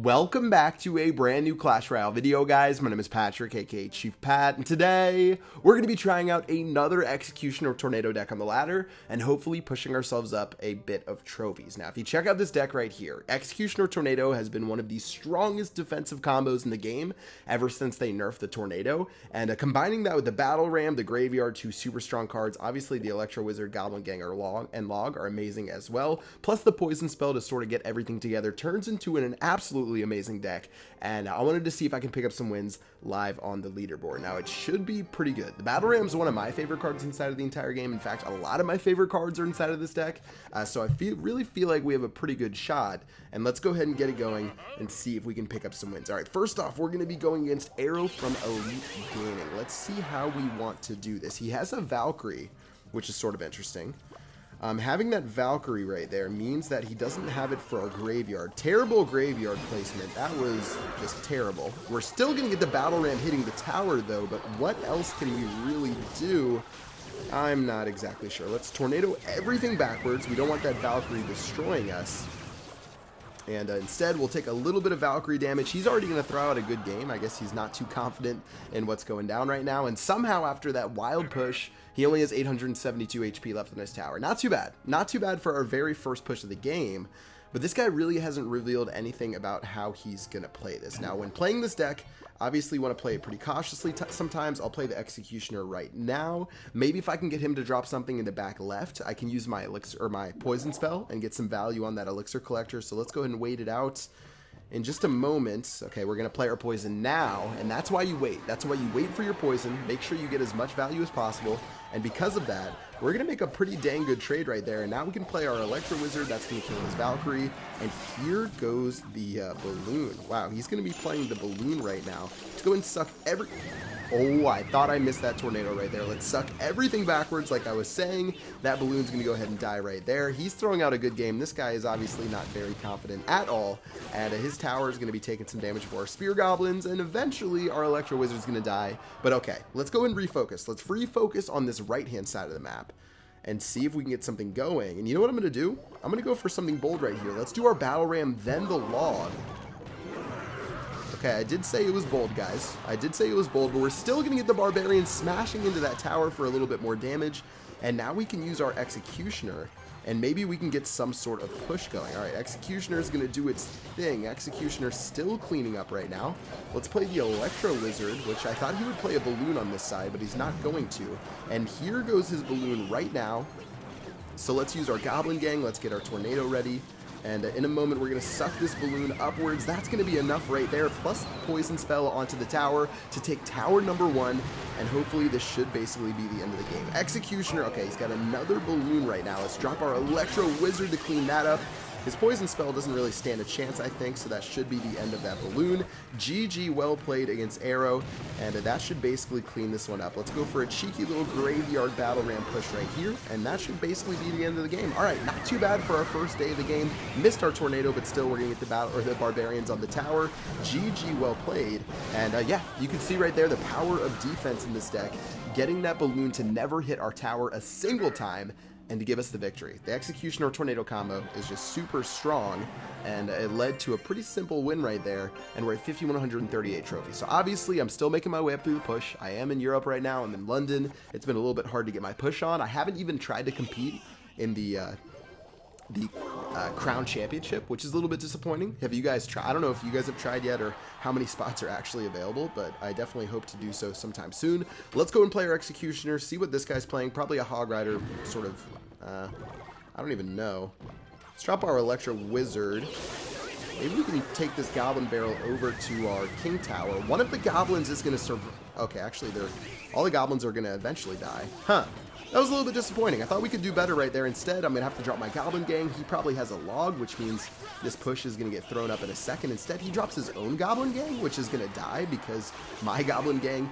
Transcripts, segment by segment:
Welcome back to a brand new Clash Royale video, guys. My name is Patrick, aka Chief Pat, and today we're going to be trying out another Executioner Tornado deck on the ladder and hopefully pushing ourselves up a bit of trophies. Now, if you check out this deck right here, Executioner Tornado has been one of the strongest defensive combos in the game ever since they nerfed the Tornado, and combining that with the Battle Ram, the Graveyard, two super strong cards, obviously the Electro Wizard, Goblin Gang, and Log are amazing as well, plus the Poison Spell to sort of get everything together turns into an absolutely amazing deck, and I wanted to see if I can pick up some wins live on the leaderboard. Now, it should be pretty good. The Battle Ram is one of my favorite cards inside of the entire game. In fact, a lot of my favorite cards are inside of this deck, so I really feel like we have a pretty good shot, and let's go ahead and get it going and see if we can pick up some wins. All right, first off, we're going to be going against Arrow from Elite Gaming. Let's see how we want to do this. He has a Valkyrie, which is sort of interesting. Having that Valkyrie right there means that he doesn't have it for a graveyard. Terrible graveyard placement. That was just terrible. We're still going to get the Battle Ram hitting the tower, though, but what else can we really do? I'm not exactly sure. Let's Tornado everything backwards. We don't want that Valkyrie destroying us. And instead, we'll take a little bit of Valkyrie damage. He's already going to throw out a good game. I guess he's not too confident in what's going down right now. And somehow, after that wild push, he only has 872 HP left in his tower. Not too bad. Not too bad for our very first push of the game. But this guy really hasn't revealed anything about how he's going to play this. Now, when playing this deck, obviously you want to play it pretty cautiously sometimes. I'll play the Executioner right now. Maybe if I can get him to drop something in the back left, I can use my Elixir or my Poison Spell and get some value on that Elixir Collector. So let's go ahead and wait it out. In just a moment, okay, we're going to play our poison now, and that's why you wait. That's why you wait for your poison. Make sure you get as much value as possible, and because of that, we're going to make a pretty dang good trade right there, and now we can play our Electro Wizard. That's going to kill his Valkyrie, and here goes the Balloon. Wow, he's going to be playing the Balloon right now. Let's go and suck every... Oh, I thought I missed that Tornado right there. Let's suck everything backwards like I was saying. That Balloon's going to go ahead and die right there. He's throwing out a good game. This guy is obviously not very confident at all. And his tower is going to be taking some damage for our Spear Goblins. And eventually our Electro Wizard's going to die. But okay, let's go and refocus. Let's refocus on this right-hand side of the map and see if we can get something going. And you know what I'm going to do? I'm going to go for something bold right here. Let's do our Battle Ram, then the Log. Okay, I did say it was bold, guys. I did say it was bold, but we're still going to get the Barbarian smashing into that tower for a little bit more damage. And now we can use our Executioner, and maybe we can get some sort of push going. All right, Executioner is going to do its thing. Executioner still cleaning up right now. Let's play the Electro Wizard, which I thought he would play a Balloon on this side, but he's not going to. And here goes his Balloon right now. So let's use our Goblin Gang. Let's get our Tornado ready. And in a moment, we're going to suck this Balloon upwards. That's going to be enough right there, plus the Poison Spell onto the tower to take tower number 1. And hopefully this should basically be the end of the game. Executioner, okay, he's got another Balloon right now. Let's drop our Electro Wizard to clean that up. His Poison Spell doesn't really stand a chance, I think, so that should be the end of that Balloon. GG, well played against Arrow, and that should basically clean this one up. Let's go for a cheeky little Graveyard Battle Ram push right here, and that should basically be the end of the game. All right, not too bad for our first day of the game. Missed our Tornado, but still we're going to get the Barbarians on the tower. GG, well played. And yeah, you can see right there the power of defense in this deck, getting that Balloon to never hit our tower a single time, and to give us the victory. The Executioner Tornado combo is just super strong, and it led to a pretty simple win right there, and we're at 5,138 trophies. So obviously, I'm still making my way up through the push. I am in Europe right now. I'm in London. It's been a little bit hard to get my push on. I haven't even tried to compete in the Crown Championship, which is a little bit disappointing. Have you guys tried? I don't know if you guys have tried yet or how many spots are actually available, but I definitely hope to do so sometime soon. Let's go and play our Executioner, see what this guy's playing. Probably a Hog Rider, sort of, I don't even know. Let's drop our Electro Wizard. Maybe we can take this Goblin Barrel over to our King Tower. One of the Goblins is going to survive. Okay, actually, all the Goblins are going to eventually die. Huh. That was a little bit disappointing. I thought we could do better right there. Instead, I'm going to have to drop my Goblin Gang. He probably has a Log, which means this push is going to get thrown up in a second. Instead, he drops his own Goblin Gang, which is going to die because my Goblin Gang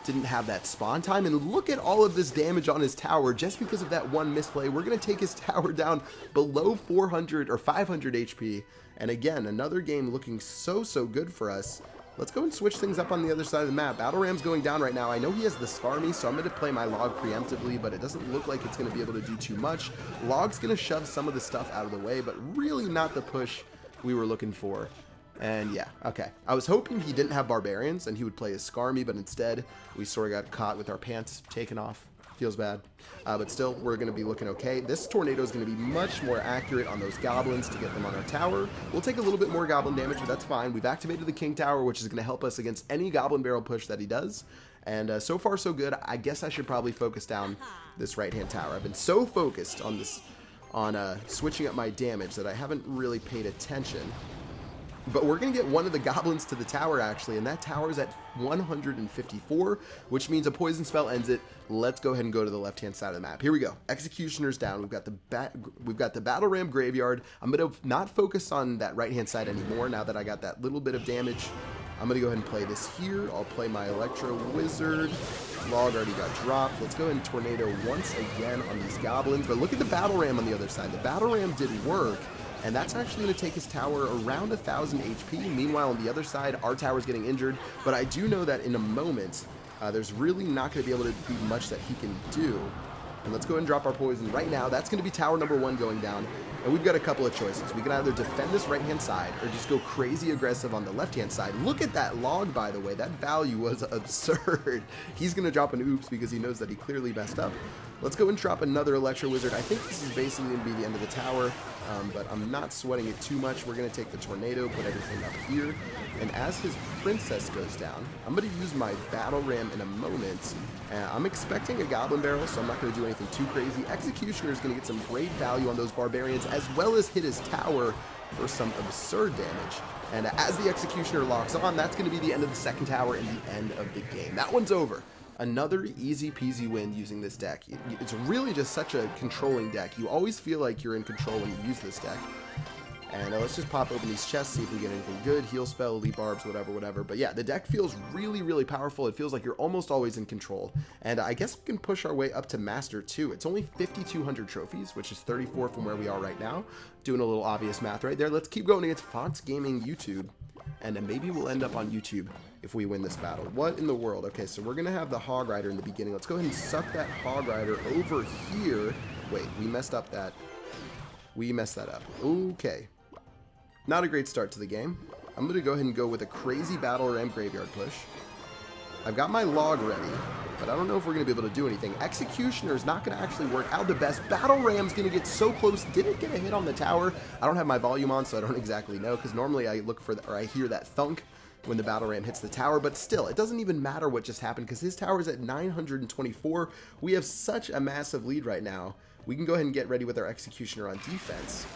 didn't have that spawn time. And look at all of this damage on his tower just because of that one misplay. We're going to take his tower down below 400 or 500 HP. And again, another game looking so good for us. Let's go and switch things up on the other side of the map. Battle Ram's going down right now. I know he has the Skarmy, so I'm going to play my Log preemptively, but it doesn't look like it's going to be able to do too much. Log's going to shove some of the stuff out of the way, but really not the push we were looking for. And yeah, okay. I was hoping he didn't have barbarians and he would play as Skarmy, but instead we sort of got caught with our pants taken off. Feels bad. But still, we're going to be looking okay. This tornado is going to be much more accurate on those goblins to get them on our tower. We'll take a little bit more goblin damage, but that's fine. We've activated the king tower, which is going to help us against any goblin barrel push that he does. And so far, so good. I guess I should probably focus down this right-hand tower. I've been so focused on this, switching up my damage that I haven't really paid attention. But we're going to get one of the goblins to the tower, actually, and that tower is at 154, which means a poison spell ends it. Let's go ahead and go to the left-hand side of the map. Here we go. Executioner's down. We've got the Battle Ram Graveyard. I'm going to not focus on that right-hand side anymore now that I got that little bit of damage. I'm going to go ahead and play this here. I'll play my Electro Wizard. Log already got dropped. Let's go ahead and Tornado once again on these goblins. But look at the Battle Ram on the other side. The Battle Ram did work. And that's actually going to take his tower around 1,000 HP. Meanwhile, on the other side, our tower's getting injured. But I do know that in a moment, there's really not going to be able to be much that he can do. And let's go ahead and drop our poison right now. That's going to be tower number 1 going down. And we've got a couple of choices. We can either defend this right-hand side or just go crazy aggressive on the left-hand side. Look at that log, by the way. That value was absurd. He's going to drop an oops because he knows that he clearly messed up. Let's go and drop another Electro Wizard. I think this is basically going to be the end of the tower, but I'm not sweating it too much. We're going to take the Tornado, put everything up here, and as his Princess goes down, I'm going to use my Battle Ram in a moment. I'm expecting a Goblin Barrel, so I'm not going to do anything too crazy. Executioner is going to get some great value on those Barbarians, as well as hit his tower for some absurd damage. And as the Executioner locks on, that's going to be the end of the second tower and the end of the game. That one's over. Another easy peasy win using this deck. It's really just such a controlling deck. You always feel like you're in control when you use this deck. And let's just pop open these chests, see if we get anything good. Heal spell, elite barbs, whatever. But yeah, the deck feels really, really powerful. It feels like you're almost always in control. And I guess we can push our way up to Master too. It's only 5,200 trophies, which is 34 from where we are right now. Doing a little obvious math right there. Let's keep going against Fonts Gaming YouTube. And then maybe we'll end up on YouTube if we win this battle. What in the world? Okay, so we're going to have the Hog Rider in the beginning. Let's go ahead and suck that Hog Rider over here. Wait, we messed up that. We messed that up. Okay. Not a great start to the game. I'm going to go ahead and go with a crazy Battle Ram Graveyard push. I've got my log ready, but I don't know if we're going to be able to do anything. Executioner is not going to actually work out the best. Battle Ram's going to get so close. Didn't get a hit on the tower. I don't have my volume on, so I don't exactly know, because normally I look for or I hear that thunk when the Battle Ram hits the tower, but still, it doesn't even matter what just happened, because his tower is at 924. We have such a massive lead right now. We can go ahead and get ready with our Executioner on defense.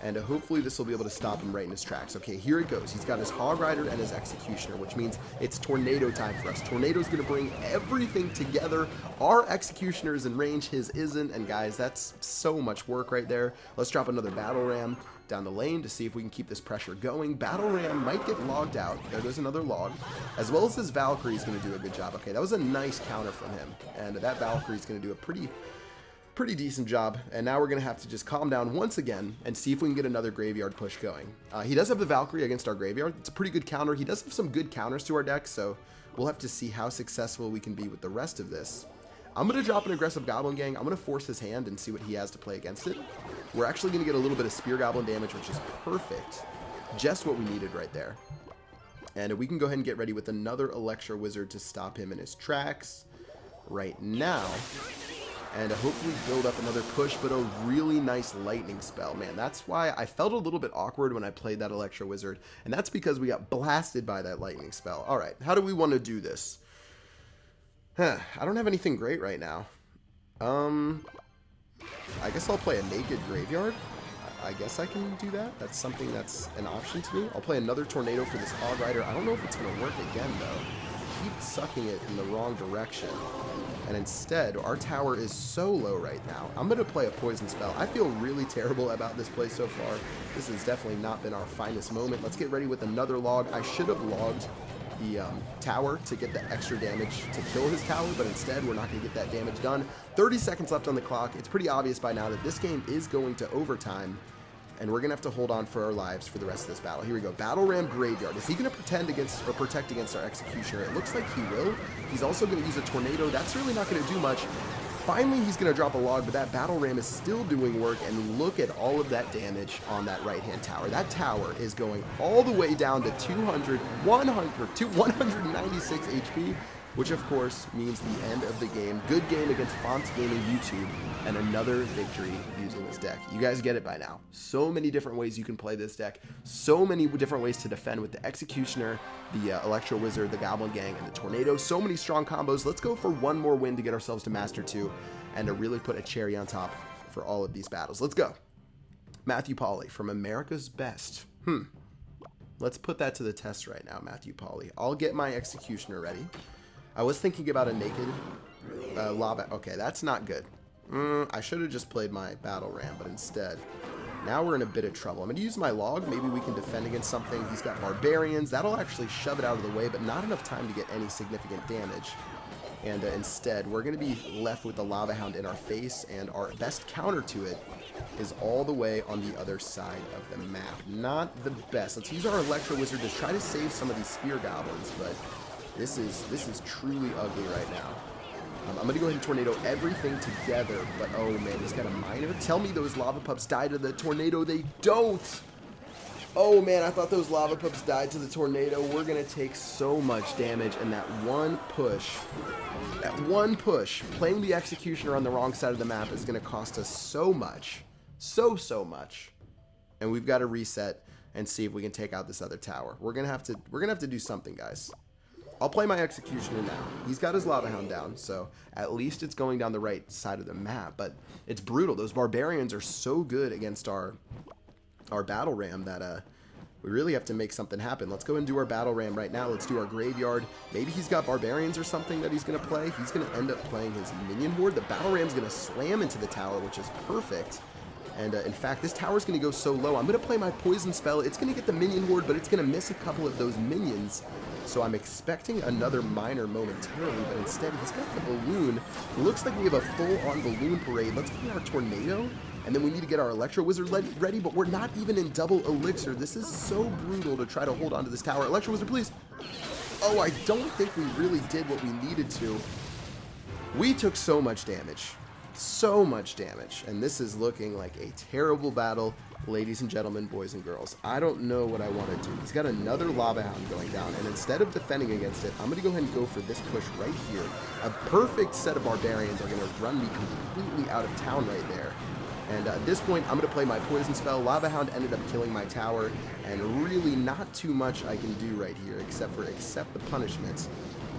And hopefully this will be able to stop him right in his tracks. Okay, here it goes. He's got his Hog Rider and his Executioner, which means it's Tornado time for us. Tornado's going to bring everything together. Our Executioner is in range, his isn't. And guys, that's so much work right there. Let's drop another Battle Ram down the lane to see if we can keep this pressure going. Battle Ram might get logged out. There goes another log. As well as his Valkyrie is going to do a good job. Okay, that was a nice counter from him. And that Valkyrie is going to do a pretty decent job, and now we're going to have to just calm down once again and see if we can get another graveyard push going. He does have the Valkyrie against our graveyard. It's a pretty good counter. He does have some good counters to our deck, so we'll have to see how successful we can be with the rest of this. I'm going to drop an aggressive Goblin Gang. I'm going to force his hand and see what he has to play against it. We're actually going to get a little bit of Spear Goblin damage, which is perfect. Just what we needed right there. And we can go ahead and get ready with another Electro Wizard to stop him in his tracks right now. And hopefully build up another push, but a really nice lightning spell. Man, that's why I felt a little bit awkward when I played that Electro Wizard, and that's because we got blasted by that lightning spell. All right, how do we want to do this? I don't have anything great right now. I guess I'll play a Naked Graveyard. I guess I can do that. That's something that's an option to me. I'll play another Tornado for this Hog Rider. I don't know if it's going to work again, though. Keep sucking it in the wrong direction. And instead, our tower is so low right now. I'm going to play a poison spell. I feel really terrible about this play so far. This has definitely not been our finest moment. Let's get ready with another log. I should have logged the tower to get the extra damage to kill his tower, but instead we're not going to get that damage done. 30 seconds left on the clock. It's pretty obvious by now that this game is going to overtime, and we're going to have to hold on for our lives for the rest of this battle. Here we go. Battle Ram Graveyard. Is he going to pretend against or protect against our Executioner? It looks like he will. He's also going to use a Tornado. That's really not going to do much. Finally, he's going to drop a log, but that battle ram is still doing work, and look at all of that damage on that right-hand tower. That tower is going all the way down to 196 HP, which of course means the end of the game. Good game against Fonts Gaming YouTube, and another victory using this deck. You guys get it by now. So many different ways you can play this deck. So many different ways to defend with the Executioner, the Electro Wizard, the Goblin Gang, and the Tornado. So many strong combos. Let's go for one more win to get ourselves to Master 2 and to really put a cherry on top for all of these battles. Let's go. Matthew Pauly from America's Best. Let's put that to the test right now, Matthew Pauly. I'll get my Executioner ready. I was thinking about a naked lava. Okay, that's not good. I should have just played my battle ram, but instead, now we're in a bit of trouble. I'm going to use my log. Maybe we can defend against something. He's got barbarians. That'll actually shove it out of the way, but not enough time to get any significant damage. And instead, we're going to be left with the Lava Hound in our face, and our best counter to it is all the way on the other side of the map. Not the best. Let's use our Electro Wizard to try to save some of these Spear Goblins, but this is truly ugly right now. I'm going to go ahead and Tornado everything together, but oh man, he's got a Miner. Tell me those Lava Pups died to the Tornado. They don't! Oh man, I thought those Lava Pups died to the Tornado. We're going to take so much damage, and that one push, playing the Executioner on the wrong side of the map is going to cost us so much. So much. And we've got to reset and see if we can take out this other tower. We're going to have to do something, guys. I'll play my Executioner now. He's got his Lava Hound down, so at least it's going down the right side of the map, but it's brutal. Those Barbarians are so good against our Battle Ram that we really have to make something happen. Let's go and do our Battle Ram right now. Let's do our Graveyard. Maybe he's got Barbarians or something that he's going to play. He's going to end up playing his Minion Horde. The Battle Ram's going to slam into the tower, which is perfect. And in fact, this tower's going to go so low. I'm going to play my Poison Spell. It's going to get the Minion Horde, but it's going to miss a couple of those minions. So I'm expecting another Miner momentarily, but instead he's got the Balloon. It looks like we have a full-on Balloon Parade. Let's play our Tornado, and then we need to get our Electro Wizard ready, but we're not even in double Elixir. This is so brutal to try to hold on to this tower. Electro Wizard, please. Oh, I don't think we really did what we needed to. We took so much damage. So much damage, and this is looking like a terrible battle, ladies and gentlemen, boys and girls. I don't know what I want to do. He's got another Lava Hound going down, and instead of defending against it, I'm going to go ahead and go for this push right here. A perfect set of Barbarians are going to run me completely out of town right there. And at this point, I'm going to play my Poison Spell. Lava Hound ended up killing my tower, and really not too much I can do right here except the punishments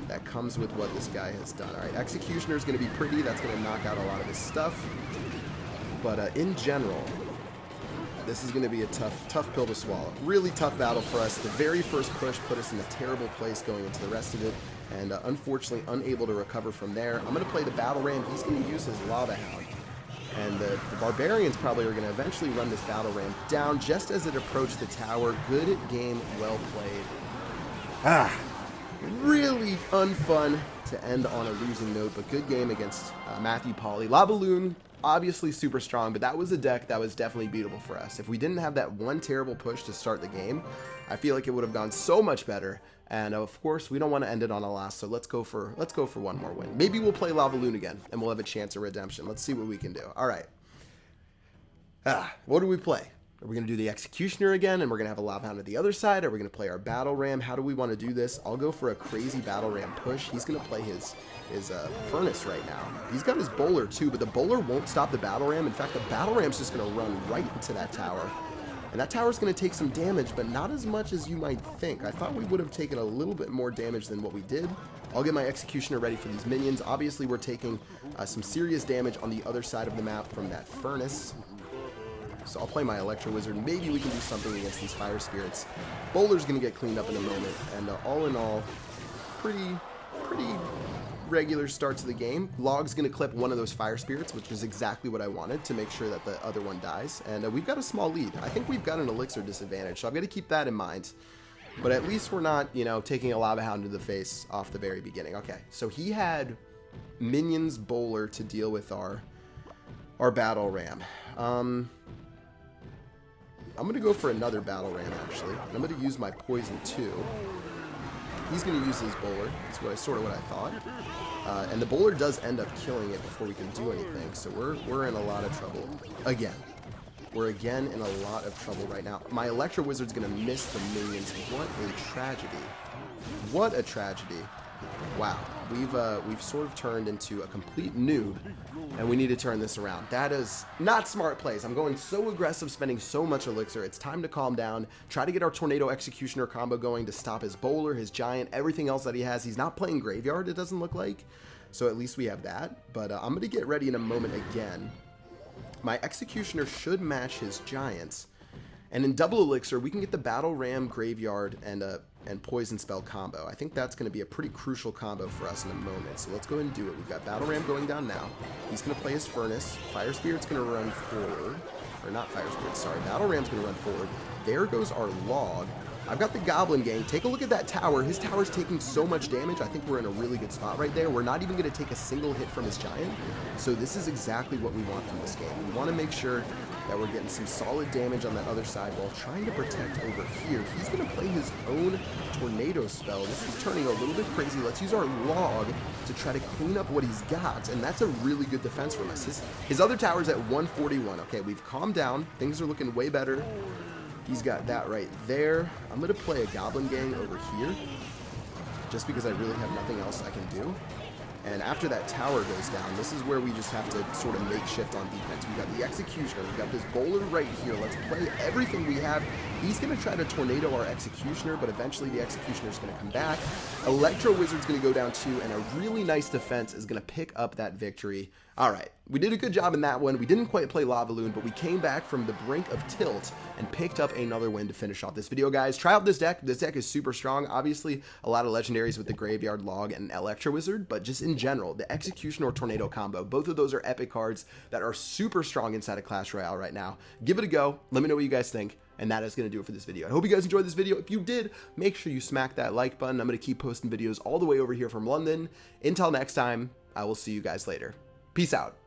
that comes with what this guy has done. Alright, Executioner is going to be pretty. That's going to knock out a lot of his stuff. But in general, this is going to be a tough pill to swallow. Really tough battle for us. The very first push put us in a terrible place going into the rest of it, and unfortunately unable to recover from there. I'm going to play the Battle Ram. He's going to use his Lava Hound. And the Barbarians probably are going to eventually run this Battle Ram down just as it approached the tower. Good game, well played. Really unfun to end on a losing note, but good game against Matthew Pauly. Lavaloon, obviously super strong, but that was a deck that was definitely beatable for us. If we didn't have that one terrible push to start the game, I feel like it would have gone so much better. And of course, we don't want to end it on a loss, so let's go for one more win. Maybe we'll play Lavaloon again, and we'll have a chance of redemption. Let's see what we can do. All right. What do we play? Are we going to do the Executioner again, and we're going to have a Lava Hound at the other side? Are we going to play our Battle Ram? How do we want to do this? I'll go for a crazy Battle Ram push. He's going to play his Furnace right now. He's got his Bowler too, but the Bowler won't stop the Battle Ram. In fact, the Battle Ram's just going to run right into that tower. And that tower's going to take some damage, but not as much as you might think. I thought we would have taken a little bit more damage than what we did. I'll get my Executioner ready for these minions. Obviously, we're taking some serious damage on the other side of the map from that Furnace. So I'll play my Electro Wizard. Maybe we can do something against these Fire Spirits. Bowler's going to get cleaned up in a moment. And all in all, pretty regular start to the game. Log's going to clip one of those Fire Spirits, which is exactly what I wanted to make sure that the other one dies. And we've got a small lead. I think we've got an Elixir disadvantage, so I've got to keep that in mind. But at least we're not, you know, taking a Lava Hound to the face off the very beginning. Okay, so he had Minions Bowler to deal with our Battle Ram. I'm going to go for another Battle Ram, actually. I'm going to use my Poison too. he's going to use his bowler. That's sort of what I thought. And the bowler does end up killing it before we can do anything, so we're in a lot of trouble. Again. We're again in a lot of trouble right now. My Electro Wizard's going to miss the minions. What a tragedy. What a tragedy. Wow. We've sort of turned into a complete noob, and we need to turn this around. That is not smart plays. I'm going so aggressive, spending so much elixir. It's time to calm down, try to get our Tornado Executioner combo going to stop his bowler, his giant, everything else that he has. He's not playing Graveyard, it doesn't look like, so at least we have that. But I'm going to get ready in a moment again. My Executioner should match his giants, and in double elixir we can get the Battle Ram, Graveyard, and Poison Spell combo. I think that's going to be a pretty crucial combo for us in a moment, so let's go ahead and do it. We've got Battle Ram going down now. He's going to play his Furnace. Fire Spirit's going to run forward, or not Fire Spirit, sorry. Battle Ram's going to run forward. There goes our Log. I've got the Goblin Gang. Take a look at that tower. His tower's taking so much damage. I think we're in a really good spot right there. We're not even going to take a single hit from his Giant. So this is exactly what we want from this game. We want to make sure that we're getting some solid damage on that other side while trying to protect over here. He's going to play his own Tornado spell. This is turning a little bit crazy. Let's use our Log to try to clean up what he's got, and that's a really good defense from us. His other tower's at 141. Okay, we've calmed down. Things are looking way better. He's got that right there. I'm going to play a Goblin Gang over here, just because I really have nothing else I can do. And after that tower goes down, this is where we just have to sort of make shift on defense. We've got the Executioner. We've got this Bowler right here. Let's play everything we have. He's going to try to Tornado our Executioner, but eventually the Executioner's going to come back. Electro Wizard's going to go down too, and a really nice defense is going to pick up that victory. All right, we did a good job in that one. We didn't quite play Lava Loon, but we came back from the brink of tilt and picked up another win to finish off this video, guys. Try out this deck. This deck is super strong. Obviously, a lot of legendaries with the Graveyard, Log, and Electro Wizard, but just in general, the Execution or Tornado combo, both of those are epic cards that are super strong inside of Clash Royale right now. Give it a go. Let me know what you guys think. And that is going to do it for this video. I hope you guys enjoyed this video. If you did, make sure you smack that like button. I'm going to keep posting videos all the way over here from London. Until next time, I will see you guys later. Peace out.